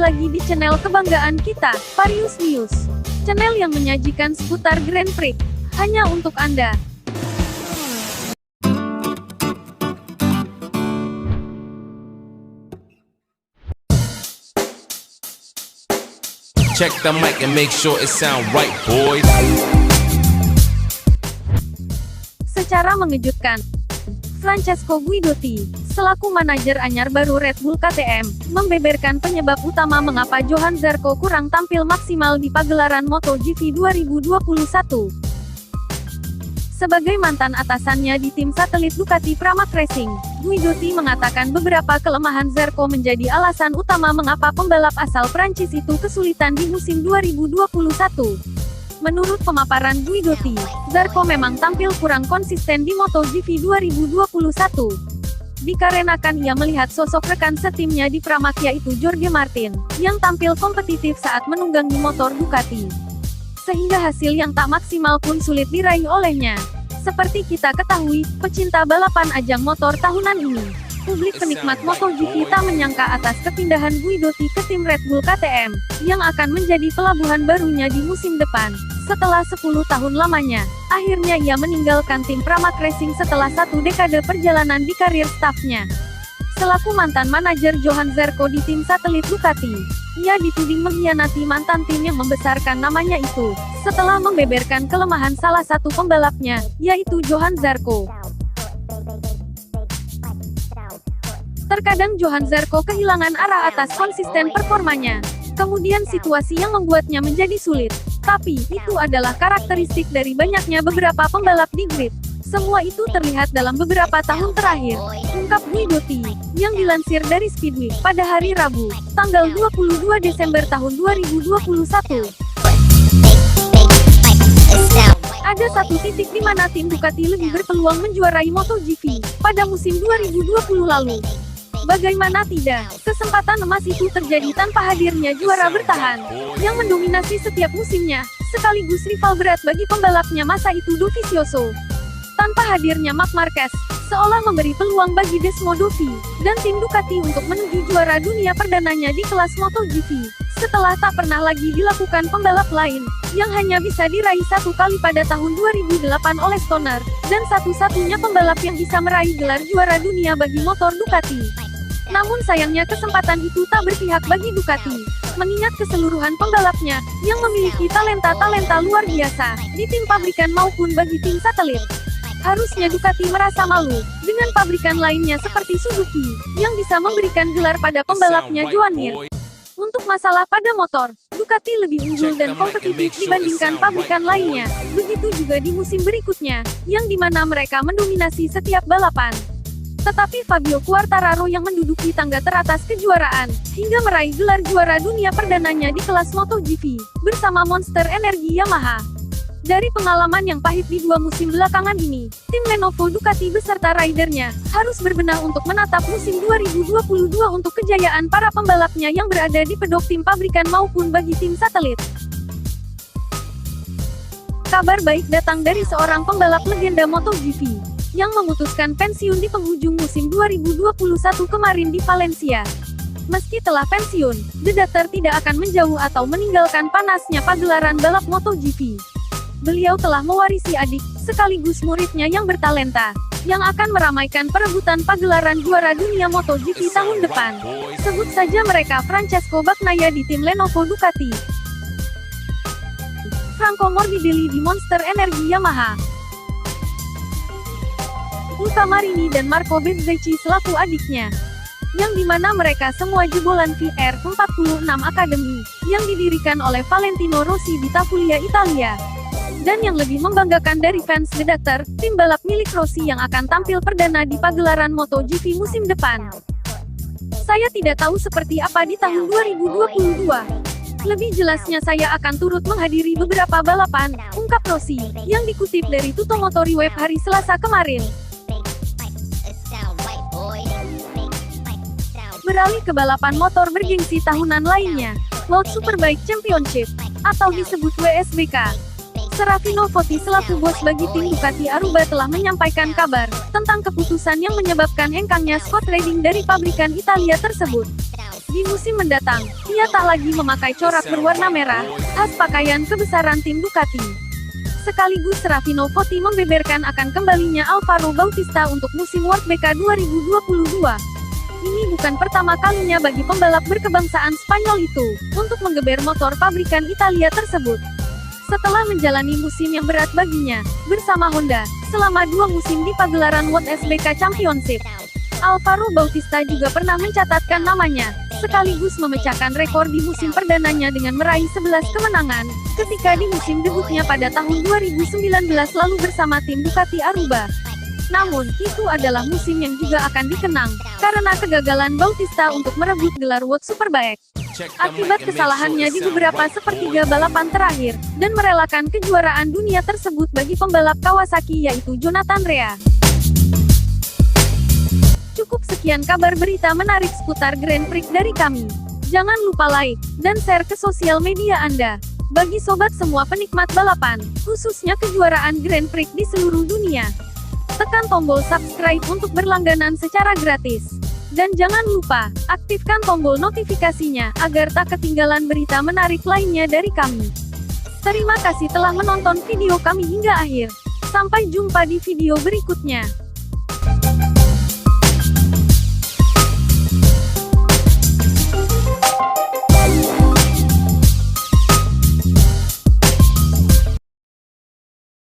lagi di channel kebanggaan kita, Varius News. Channel yang menyajikan seputar Grand Prix, hanya untuk Anda. Check the mic and make sure it sound right, boys. Secara mengejutkan, Francesco Guidotti, selaku manajer anyar baru Red Bull KTM, membeberkan penyebab utama mengapa Johann Zarco kurang tampil maksimal di pagelaran MotoGP 2021. Sebagai mantan atasannya di tim satelit Ducati Pramac Racing, Guidotti mengatakan beberapa kelemahan Zarco menjadi alasan utama mengapa pembalap asal Prancis itu kesulitan di musim 2021. Menurut pemaparan Guidotti, Zarco memang tampil kurang konsisten di MotoGP 2021. Dikarenakan ia melihat sosok rekan setimnya di Pramac yaitu Jorge Martin, yang tampil kompetitif saat menunggangi motor Ducati. Sehingga hasil yang tak maksimal pun sulit diraih olehnya. Seperti kita ketahui, pecinta balapan ajang motor tahunan ini, publik penikmat MotoGP tak menyangka atas kepindahan Guidotti ke tim Red Bull KTM, yang akan menjadi pelabuhan barunya di musim depan. Setelah 10 tahun lamanya, akhirnya ia meninggalkan tim Pramac Racing setelah 1 dekade perjalanan di karir stafnya. Selaku mantan manajer Johann Zarco di tim satelit Ducati, ia dituding mengkhianati mantan tim yang membesarkan namanya itu, setelah membeberkan kelemahan salah satu pembalapnya, yaitu Johann Zarco. Terkadang Johann Zarco kehilangan arah atas konsisten performanya. Kemudian situasi yang membuatnya menjadi sulit. Tapi, itu adalah karakteristik dari banyaknya beberapa pembalap di grid. Semua itu terlihat dalam beberapa tahun terakhir, ungkap Guidotti, yang dilansir dari Speedweek pada hari Rabu, tanggal 22 Desember tahun 2021. Ada satu titik di mana tim Ducati lebih berpeluang menjuarai MotoGP pada musim 2020 lalu. Bagaimana tidak, kesempatan emas itu terjadi tanpa hadirnya juara bertahan, yang mendominasi setiap musimnya, sekaligus rival berat bagi pembalapnya masa itu Dovizioso. Tanpa hadirnya Marc Marquez, seolah memberi peluang bagi Desmodovi, dan tim Ducati untuk menuju juara dunia perdananya di kelas MotoGP, setelah tak pernah lagi dilakukan pembalap lain, yang hanya bisa diraih 1 kali pada tahun 2008 oleh Stoner, dan satu-satunya pembalap yang bisa meraih gelar juara dunia bagi motor Ducati. Namun sayangnya kesempatan itu tak berpihak bagi Ducati, mengingat keseluruhan pembalapnya, yang memiliki talenta-talenta luar biasa, di tim pabrikan maupun bagi tim satelit. Harusnya Ducati merasa malu, dengan pabrikan lainnya seperti Suzuki, yang bisa memberikan gelar pada pembalapnya Joan Mir. Untuk masalah pada motor, Ducati lebih unggul dan kompetitif dibandingkan pabrikan lainnya, begitu juga di musim berikutnya, yang dimana mereka mendominasi setiap balapan. Tetapi Fabio Quartararo yang menduduki tangga teratas kejuaraan, hingga meraih gelar juara dunia perdananya di kelas MotoGP, bersama Monster Energi Yamaha. Dari pengalaman yang pahit di 2 musim belakangan ini, tim Lenovo Ducati beserta ridernya, harus berbenah untuk menatap musim 2022 untuk kejayaan para pembalapnya yang berada di pedok tim pabrikan maupun bagi tim satelit. Kabar baik datang dari seorang pembalap legenda MotoGP, yang memutuskan pensiun di penghujung musim 2021 kemarin di Valencia. Meski telah pensiun, The Doctor tidak akan menjauh atau meninggalkan panasnya pagelaran balap MotoGP. Beliau telah mewarisi adik, sekaligus muridnya yang bertalenta, yang akan meramaikan perebutan pagelaran juara dunia MotoGP tahun depan. Sebut saja mereka Francesco Bagnaia di tim Lenovo Ducati, Franco Morbidelli di Monster Energi Yamaha, Luca Marini dan Marco Bezzecchi selaku adiknya, yang dimana mereka semua jebolan VR46 Academy, yang didirikan oleh Valentino Rossi di Tavulia, Italia. Dan yang lebih membanggakan dari fans The Doctor, tim balap milik Rossi yang akan tampil perdana di pagelaran MotoGP musim depan. Saya tidak tahu seperti apa di tahun 2022. Lebih jelasnya saya akan turut menghadiri beberapa balapan, ungkap Rossi, yang dikutip dari Tuttomotori Web hari Selasa kemarin. Beralih ke balapan motor bergengsi tahunan lainnya, World Superbike Championship, atau disebut WSBK. Serafino Fotti selaku bos bagi tim Ducati Aruba telah menyampaikan kabar tentang keputusan yang menyebabkan hengkangnya Scott Redding dari pabrikan Italia tersebut. Di musim mendatang, ia tak lagi memakai corak berwarna merah, khas pakaian kebesaran tim Ducati. Sekaligus Raffino Votti membeberkan akan kembalinya Alvaro Bautista untuk musim World BK 2022. Ini bukan pertama kalinya bagi pembalap berkebangsaan Spanyol itu, untuk menggeber motor pabrikan Italia tersebut. Setelah menjalani musim yang berat baginya, bersama Honda, selama 2 musim di pagelaran World SBK Championship, Alvaro Bautista juga pernah mencatatkan namanya, sekaligus memecahkan rekor di musim perdananya dengan meraih 11 kemenangan, ketika di musim debutnya pada tahun 2019 lalu bersama tim Ducati Aruba. Namun, itu adalah musim yang juga akan dikenang, karena kegagalan Bautista untuk merebut gelar World Superbike. Akibat kesalahannya di beberapa sepertiga balapan terakhir, dan merelakan kejuaraan dunia tersebut bagi pembalap Kawasaki yaitu Jonathan Rea. Cukup sekian kabar berita menarik seputar Grand Prix dari kami. Jangan lupa like, dan share ke sosial media Anda. Bagi sobat semua penikmat balapan, khususnya kejuaraan Grand Prix di seluruh dunia. Tekan tombol subscribe untuk berlangganan secara gratis. Dan jangan lupa, aktifkan tombol notifikasinya, agar tak ketinggalan berita menarik lainnya dari kami. Terima kasih telah menonton video kami hingga akhir. Sampai jumpa di video berikutnya.